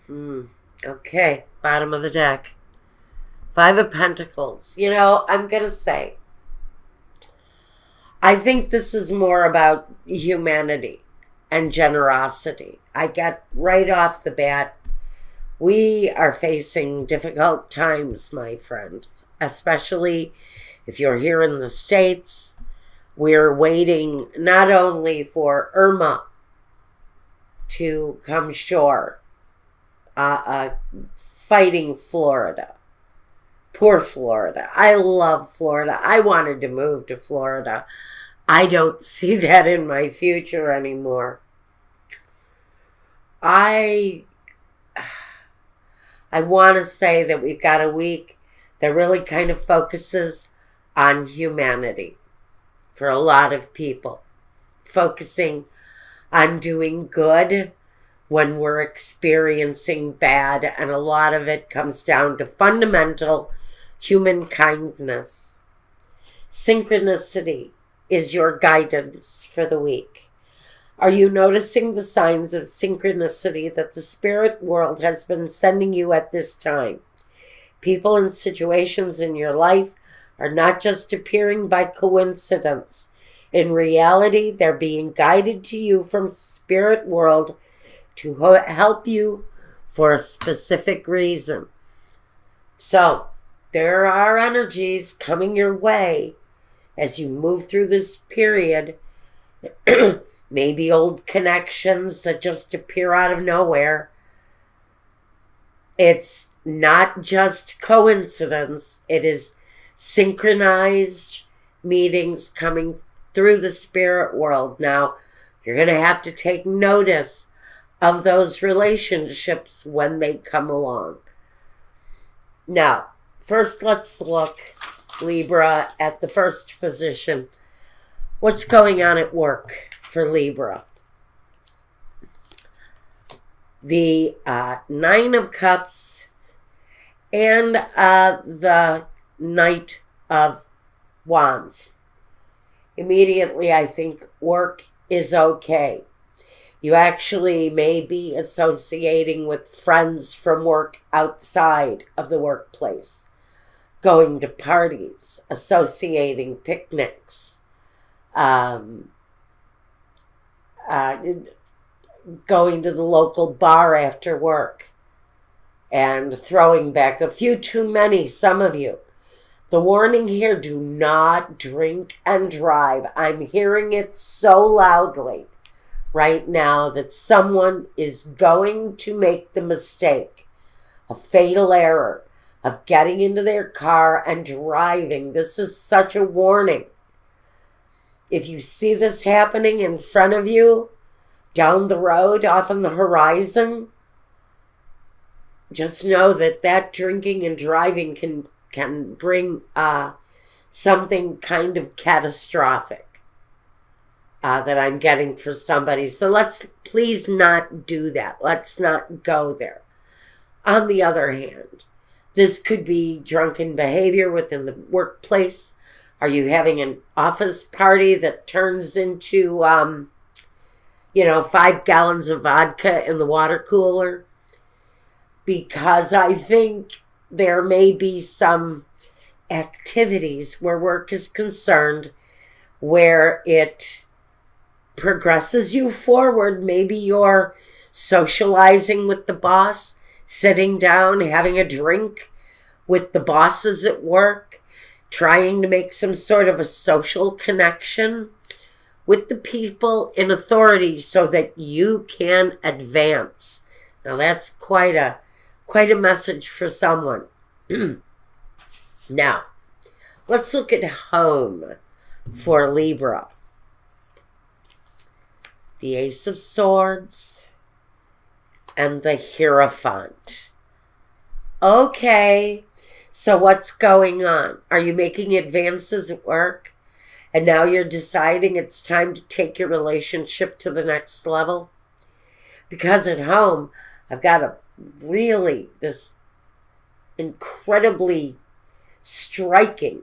Okay, bottom of the deck. Five of Pentacles. You know, I'm going to say, I think this is more about humanity and generosity. I get right off the bat, we are facing difficult times, my friends, especially if you're here in the States. We're waiting not only for Irma to come shore, fighting Florida. Poor Florida. I love Florida. I wanted to move to Florida. I don't see that in my future anymore. I I want to say that we've got a week that really kind of focuses on humanity for a lot of people, focusing on doing good when we're experiencing bad, and a lot of it comes down to fundamental human kindness. Synchronicity is your guidance for the week. Are you noticing the signs of synchronicity that the spirit world has been sending you at this time? People and situations in your life are not just appearing by coincidence. In reality, they're being guided to you from spirit world to help you for a specific reason. So, there are energies coming your way as you move through this period. Maybe old connections that just appear out of nowhere. It's not just coincidence. It is synchronized meetings coming through the spirit world. Now, you're going to have to take notice of those relationships when they come along. Now, first let's look, Libra, at the first position. What's going on at work for Libra? The Nine of Cups and the Knight of Wands. Immediately, I think work is okay. You actually may be associating with friends from work outside of the workplace, going to parties, associating picnics, going to the local bar after work and throwing back a few too many, some of you. The warning here, do not drink and drive. I'm hearing it so loudly right now that someone is going to make the mistake, a fatal error of getting into their car and driving. This is such a warning. If you see this happening in front of you, down the road, off on the horizon, just know that drinking and driving can bring something kind of catastrophic that I'm getting for somebody. So let's please not do that. Let's not go there. On the other hand, this could be drunken behavior within the workplace. Are you having an office party that turns into 5 gallons of vodka in the water cooler? Because I think there may be some activities where work is concerned where it progresses you forward. Maybe you're socializing with the boss, sitting down, having a drink with the bosses at work, trying to make some sort of a social connection with the people in authority so that you can advance. Now that's quite a message for someone. Now, let's look at home for Libra. The Ace of Swords and the Hierophant. Okay, so what's going on? Are you making advances at work? And now you're deciding it's time to take your relationship to the next level? Because at home, I've got this incredibly striking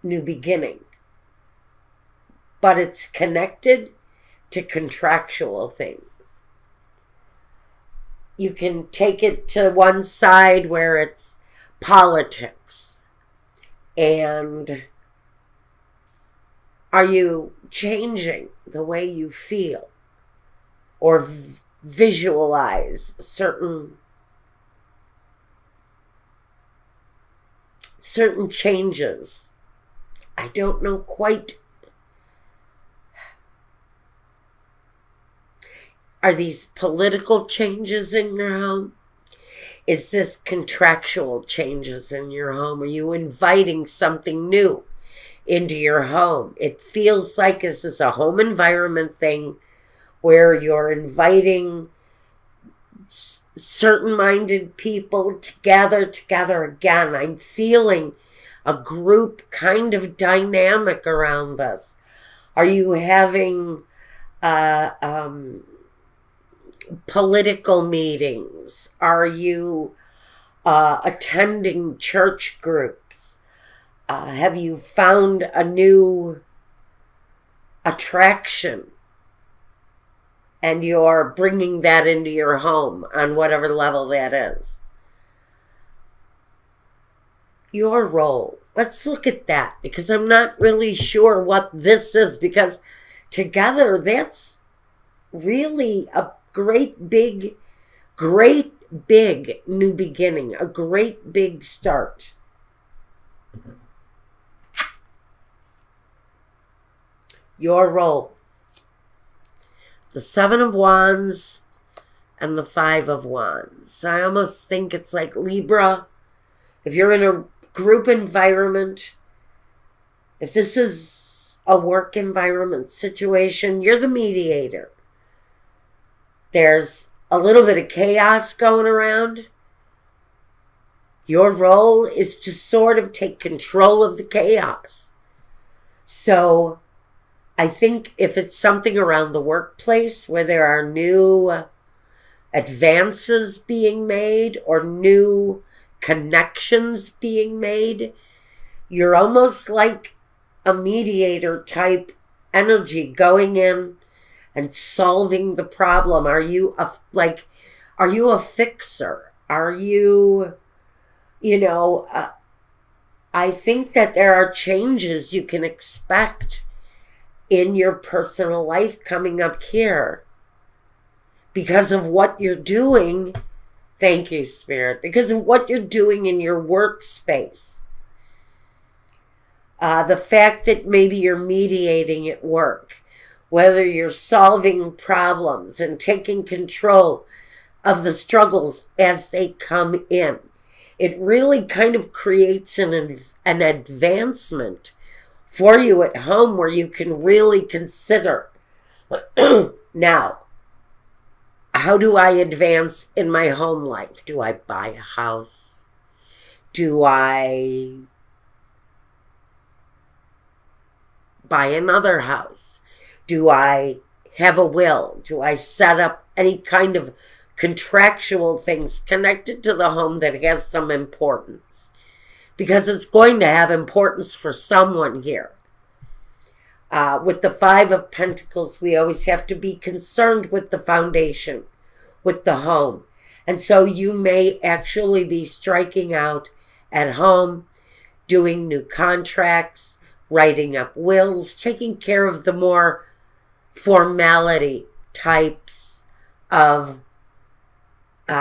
new beginning. But it's connected to contractual things. you can take it to one side where it's politics. And are you changing the way you feel or visualize certain changes? I don't know quite. Are these political changes in your home? Is this contractual changes in your home? Are you inviting something new into your home? It feels like this is a home environment thing where you're inviting certain minded people to gather together again. I'm feeling a group kind of dynamic around this. Are you having political meetings? Are you attending church groups? Have you found a new attraction and you're bringing that into your home on whatever level that is? Your role. Let's look at that, because I'm not really sure what this is, because together that's really a great big new beginning, a great big start. Your role. The Seven of Wands and the Five of Wands. I almost think it's like Libra. If you're in a group environment, if this is a work environment situation, you're the mediator. There's a little bit of chaos going around. Your role is to sort of take control of the chaos. So I think if it's something around the workplace where there are new advances being made or new connections being made, you're almost like a mediator type energy going in and solving the problem. Are you a fixer? Are you, I think that there are changes you can expect in your personal life coming up here because of what you're doing. Thank you, Spirit. Because of what you're doing in your workspace. The fact that maybe you're mediating at work, whether you're solving problems and taking control of the struggles as they come in. It really kind of creates an advancement for you at home where you can really consider, now, how do I advance in my home life? Do I buy a house? Do I buy another house? Do I have a will? Do I set up any kind of contractual things connected to the home that has some importance? Because it's going to have importance for someone here. With the Five of Pentacles, we always have to be concerned with the foundation, with the home. And so you may actually be striking out at home, doing new contracts, writing up wills, taking care of the more formality types of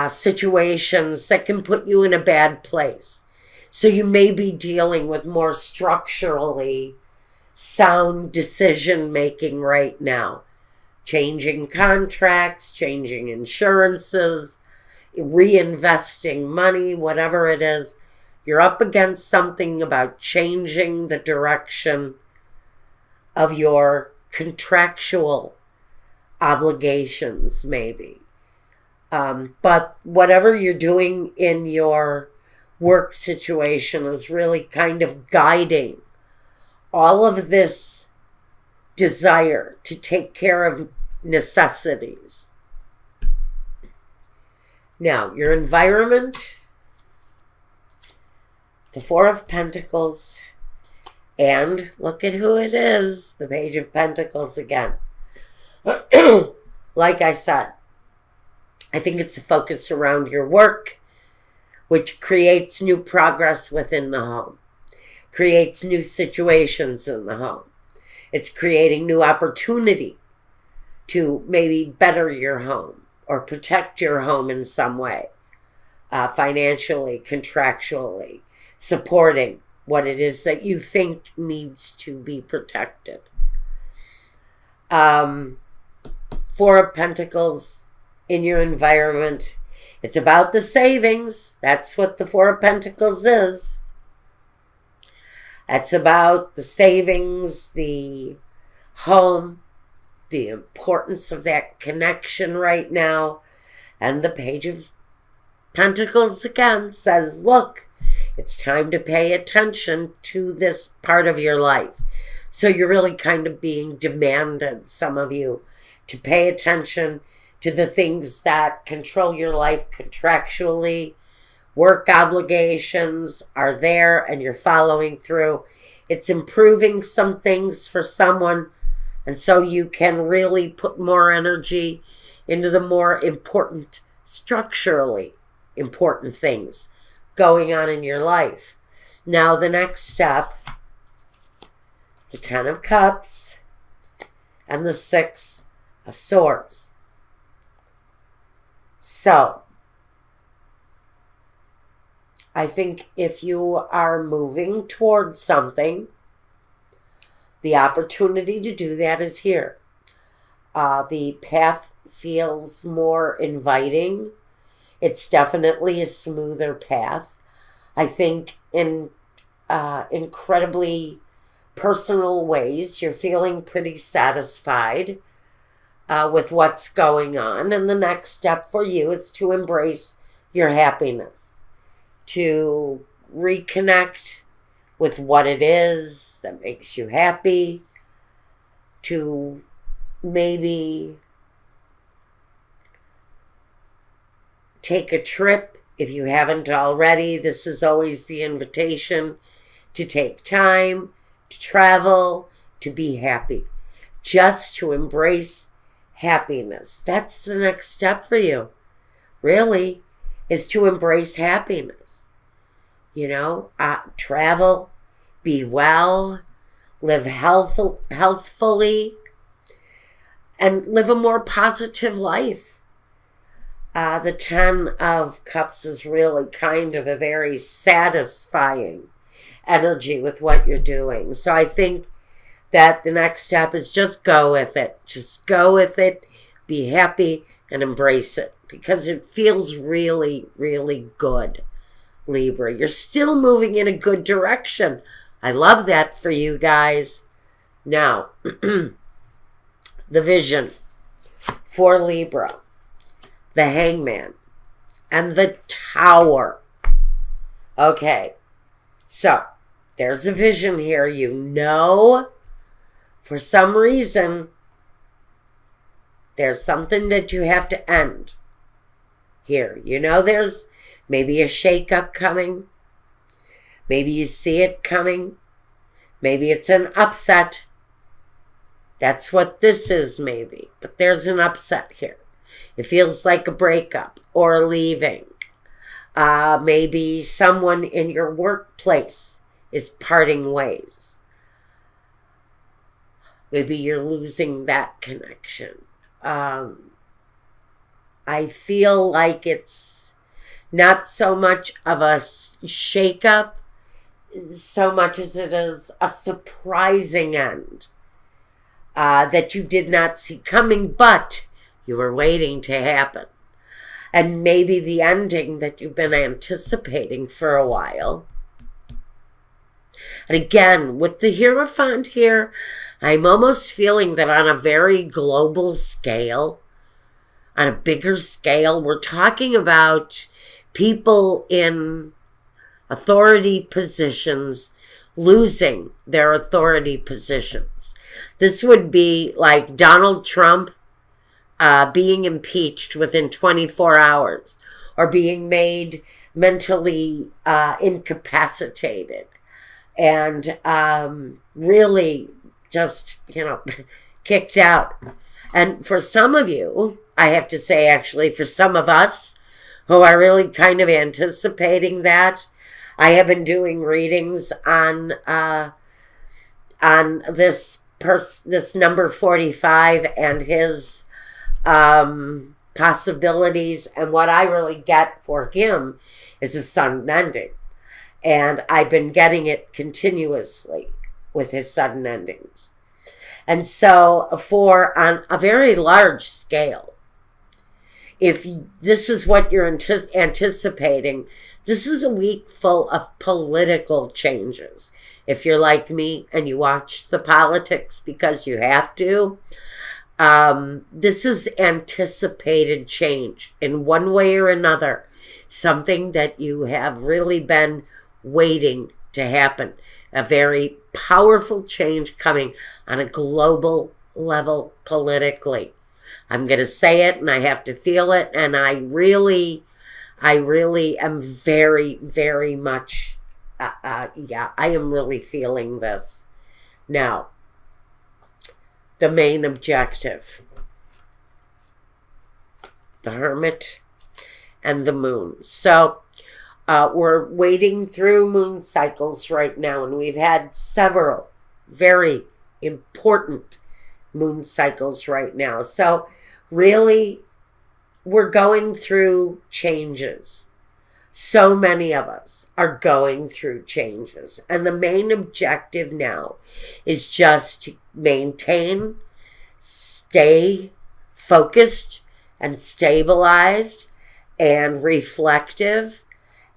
situations that can put you in a bad place. So you may be dealing with more structurally sound decision making right now. Changing contracts, changing insurances, reinvesting money, whatever it is. You're up against something about changing the direction of your contractual obligations, maybe. But whatever you're doing in your work situation is really kind of guiding all of this desire to take care of necessities. Now, your environment, the Four of Pentacles, and look at who it is, the Page of Pentacles again. Like I said, I think it's a focus around your work, which creates new progress within the home, creates new situations in the home. It's creating new opportunity to maybe better your home or protect your home in some way, financially, contractually, supporting what it is that you think needs to be protected. Four of Pentacles in your environment. It's about the savings. That's what the Four of Pentacles is. It's about the savings, the home, the importance of that connection right now. And the Page of Pentacles again says, look, it's time to pay attention to this part of your life. So you're really kind of being demanded, some of you, to pay attention to the things that control your life contractually. Work obligations are there and you're following through. It's improving some things for someone, and so you can really put more energy into the more important, structurally important things going on in your life. Now the next step, the Ten of Cups and the Six of Swords. So, I think if you are moving towards something, the opportunity to do that is here. The path feels more inviting. It's definitely a smoother path. I think in incredibly personal ways, you're feeling pretty satisfied with what's going on. And the next step for you is to embrace your happiness, to reconnect with what it is that makes you happy, to maybe take a trip if you haven't already. This is always the invitation to take time, to travel, to be happy, just to embrace happiness. That's the next step for you, really, is to embrace happiness. You know, travel, be well, live healthfully, and live a more positive life. The Ten of Cups is really kind of a very satisfying energy with what you're doing. So I think that the next step is just go with it. Just go with it, be happy, and embrace it, because it feels really, really good, Libra. You're still moving in a good direction. I love that for you guys. Now, the vision for Libra, the Hangman, and the Tower. Okay, so there's a vision here. You know, for some reason, there's something that you have to end here. You know, there's maybe a shakeup coming. Maybe you see it coming. Maybe it's an upset. That's what this is, maybe. But there's an upset here. It feels like a breakup or a leaving. Maybe someone in your workplace is parting ways. Maybe you're losing that connection. I feel like it's not so much of a shakeup, so much as it is a surprising end that you did not see coming, but you were waiting to happen. And maybe the ending that you've been anticipating for a while. And again, with the Hierophant here, I'm almost feeling that on a very global scale, on a bigger scale, we're talking about people in authority positions losing their authority positions. This would be like Donald Trump being impeached within 24 hours or being made mentally incapacitated and really just, kicked out. And for some of you, I have to say, actually, for some of us who are really kind of anticipating that, I have been doing readings on this number 45 and his possibilities, and what I really get for him is a sudden ending. And I've been getting it continuously with his sudden endings. And so on a very large scale, if this is what you're anticipating, this is a week full of political changes. If you're like me and you watch the politics because you have to, this is anticipated change in one way or another. Something that you have really been waiting to happen. A very powerful change coming on a global level politically. I'm going to say it and I have to feel it. And I really am very, very much, I am really feeling this. Now, the main objective. The Hermit and the Moon. So, we're wading through moon cycles right now, and we've had several very important moon cycles right now. So really, we're going through changes. So many of us are going through changes. And the main objective now is just to maintain, stay focused and stabilized and reflective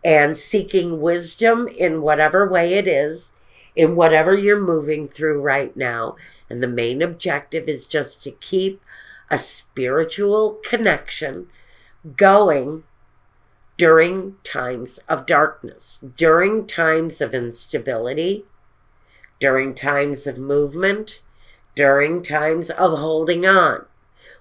and seeking wisdom in whatever way it is, in whatever you're moving through right now. And the main objective is just to keep a spiritual connection going during times of darkness, during times of instability, during times of movement, during times of holding on.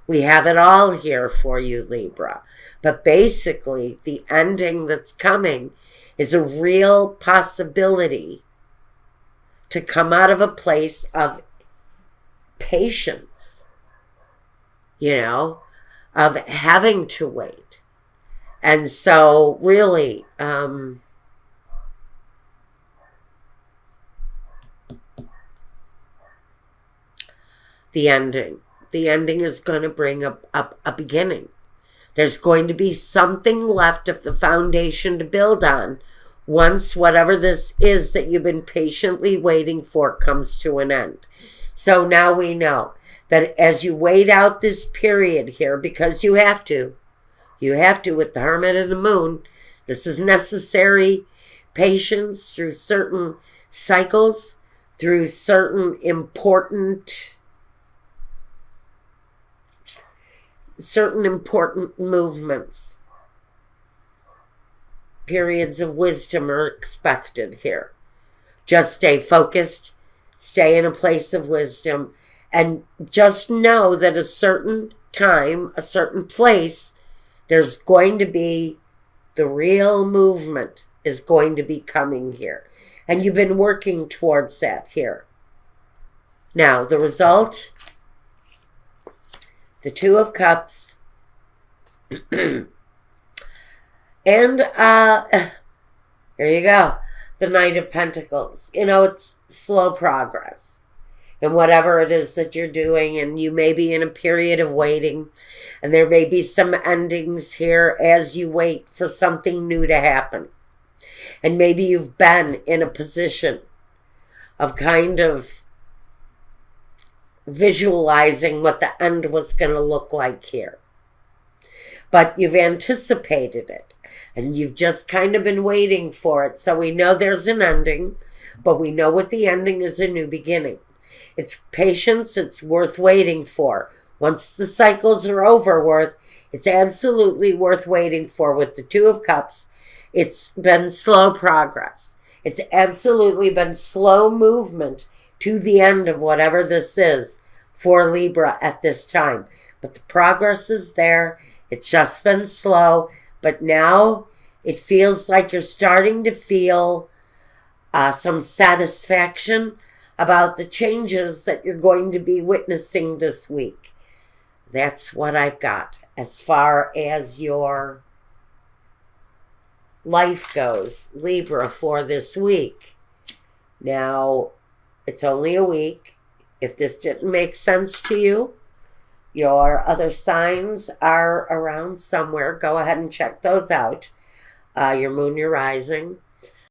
We have it all here for you, Libra. But basically, the ending that's coming is a real possibility to come out of a place of patience, of having to wait. And so, really, the ending is going to bring a beginning. There's going to be something left of the foundation to build on once whatever this is that you've been patiently waiting for comes to an end. So now we know that as you wait out this period here, because you have to with the Hermit and the Moon, this is necessary patience through certain cycles, through certain important movements. Periods of wisdom are expected here. Just stay focused, stay in a place of wisdom, and just know that a certain time, a certain place, there's going to be the real movement is going to be coming here. And you've been working towards that here. Now, the result, the Two of Cups, and here you go, the Knight of Pentacles. It's slow progress in whatever it is that you're doing, and you may be in a period of waiting, and there may be some endings here as you wait for something new to happen. And maybe you've been in a position of kind of visualizing what the end was going to look like here. But you've anticipated it, and you've just kind of been waiting for it. So we know there's an ending, but we know what the ending is, a new beginning. It's patience. It's worth waiting for. Once the cycles are over, it's absolutely worth waiting for. With the Two of Cups, it's been slow progress. It's absolutely been slow movement to the end of whatever this is for Libra at this time. But the progress is there. It's just been slow. But now it feels like you're starting to feel some satisfaction about the changes that you're going to be witnessing this week. That's what I've got as far as your life goes, Libra, for this week. Now, it's only a week. If this didn't make sense to you, your other signs are around somewhere. Go ahead and check those out. Your moon, your rising.